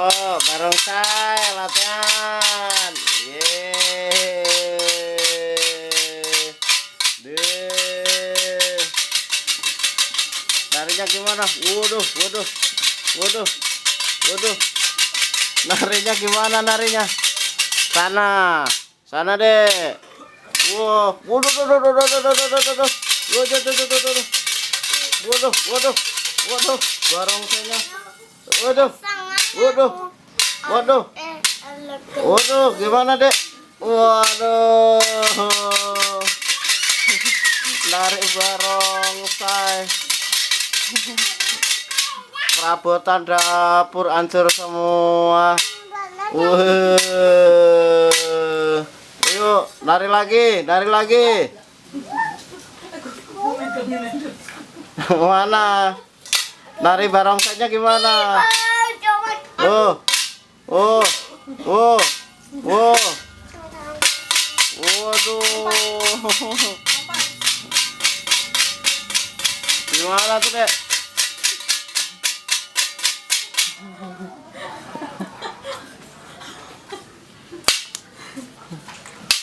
Oh, bareng saya latihan. Yeay. Deh. Narinya gimana? Waduh, waduh. Waduh. Waduh. Narinya gimana narinya? Sana. Sana deh. Wow. Waduh, waduh, waduh, waduh, waduh, waduh, waduh. Waduh, waduh, waduh, waduh. Waduh, waduh. Waduh, barongsainya. Waduh. Waduh. Waduh. Waduh, gimana, Dek? Waduh. Narik barongsai. Perabotan dapur hancur semua. Yuk, nari lagi, nari lagi. Mana? Nari barongsainya gimana? Oh. Oh. Oh. Oh. Waduh. Gimana tuh, Dek?